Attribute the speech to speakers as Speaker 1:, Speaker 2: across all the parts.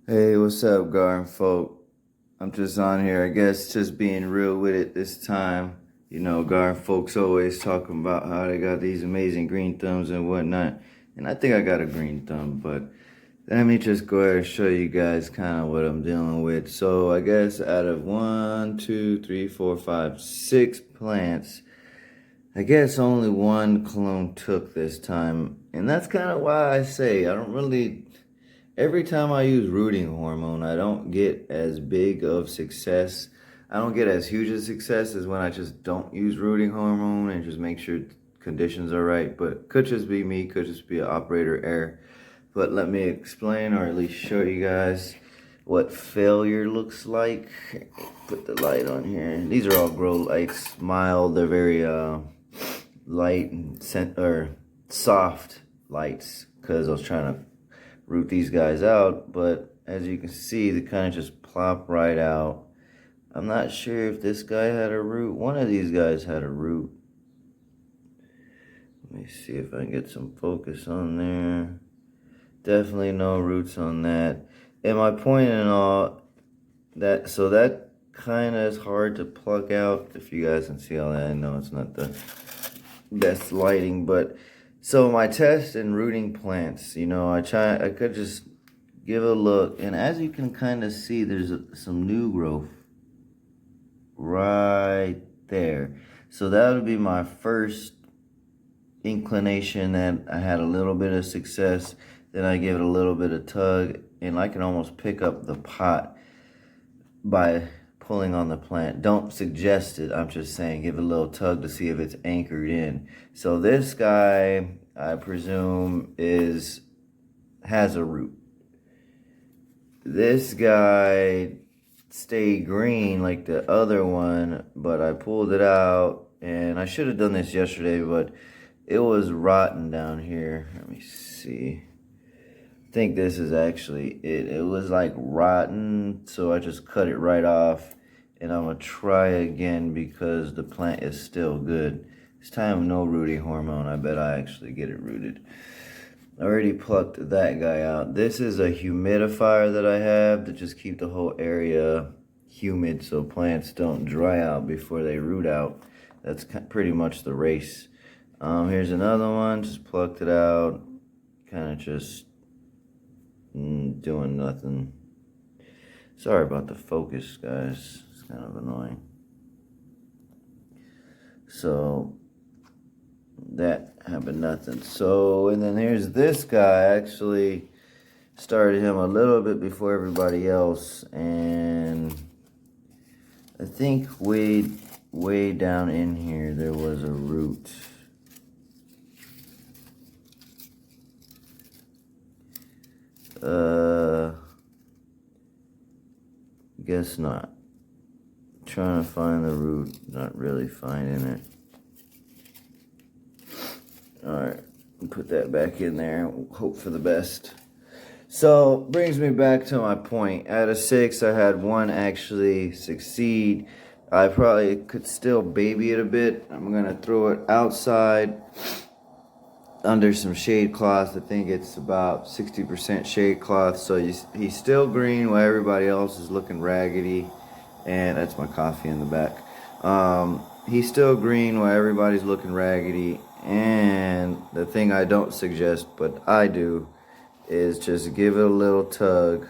Speaker 1: Hey, what's up, garden folk? I'm just on here, I guess, just being real with it this time. You know, garden folks always talking about how they got these amazing green thumbs and whatnot. And I think I got a green thumb, but let me just go ahead and show you guys kind of what I'm dealing with. So I guess out of 6 plants, I guess only one clone took this time. And that's kind of why I say I don't really. Every time I use rooting hormone, I don't get as big of success. I don't get as huge a success as when I just don't use rooting hormone and just make sure conditions are right. But could just be me, could just be an operator error. But let me explain, or at least show you guys what failure looks like. Put the light on here. These are all grow lights, mild. They're very light and soft lights because I was trying to root these guys out, but as you can see, they kind of just plop right out. I'm not sure if this guy had a root. One of these guys had a root. Let me see if I can get some focus on there. Definitely no roots on that. And my point in all that, so that kind of is hard to pluck out. If you guys can see all that, I know it's not the best lighting, but so my test in rooting plants, I could just give a look, and as you can kind of see, there's some new growth right there. So that would be my first inclination that I had a little bit of success. Then I give it a little bit of tug, and I can almost pick up the pot by pulling on the plant. Don't suggest it. I'm just saying give it a little tug to see if it's anchored in. So this guy, I presume, has a root. This guy stayed green like the other one, but I pulled it out, and I should have done this yesterday, but it was rotten down here. Let me see. I think this is actually it. It was like rotten, so I just cut it right off, and I'm gonna try again because the plant is still good. This time no rooting hormone. I bet I actually get it rooted. I already plucked that guy out. This is a humidifier that I have to just keep the whole area humid so plants don't dry out before they root out. That's pretty much the race. Here's another one. Just plucked it out. Kind of just doing nothing. Sorry about the focus, guys. It's kind of annoying. So that happened nothing. So, and then here's this guy. I actually started him a little bit before everybody else, and I think way down in here there was a root. Guess not. Trying to find the root, not really finding it. Alright, put that back in there. Hope for the best. So, brings me back to my point. Out of 6, I had one actually succeed. I probably could still baby it a bit. I'm going to throw it outside under some shade cloth. I think it's about 60% shade cloth. So he's still green while everybody else is looking raggedy. And that's my coffee in the back. He's still green while everybody's looking raggedy. And the thing I don't suggest, but I do, is just give it a little tug.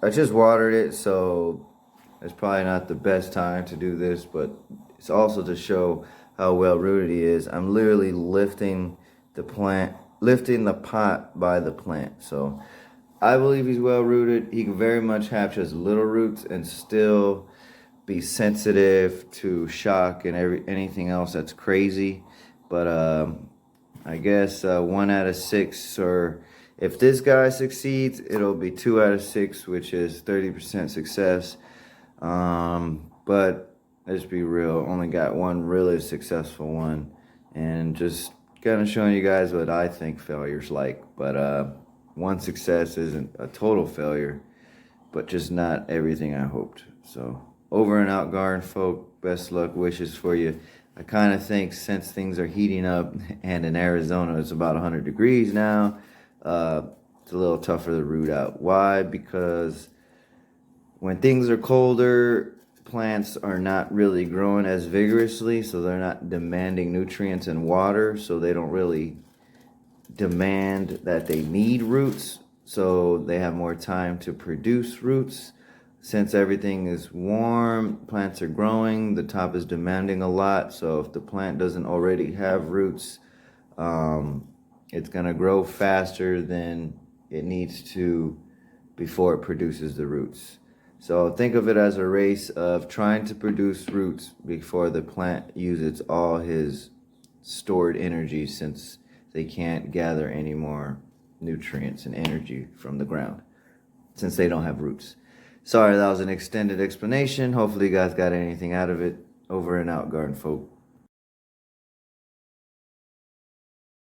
Speaker 1: I just watered it, so it's probably not the best time to do this, but it's also to show how well rooted he is. I'm literally lifting the pot by the plant. So I believe he's well rooted. He can very much have just little roots and still be sensitive to shock and anything else that's crazy. But I guess 1 out of 6, or if this guy succeeds, it'll be 2 out of 6, which is 30% success. But let's be real, only got one really successful one, and just kind of showing you guys what I think failure's like. But one success isn't a total failure, but just not everything I hoped. So over and out, garden folk. Best luck wishes for you. I kind of think since things are heating up, and in Arizona it's about 100 degrees now, it's a little tougher to root out. Why? Because when things are colder, plants are not really growing as vigorously, so they're not demanding nutrients and water, so they don't really demand that they need roots, so they have more time to produce roots. Since everything is warm, plants are growing, the top is demanding a lot, so if the plant doesn't already have roots, it's going to grow faster than it needs to before it produces the roots. So think of it as a race of trying to produce roots before the plant uses all his stored energy, since they can't gather any more nutrients and energy from the ground since they don't have roots. Sorry, that was an extended explanation. Hopefully you guys got anything out of it. Over and out, garden folk.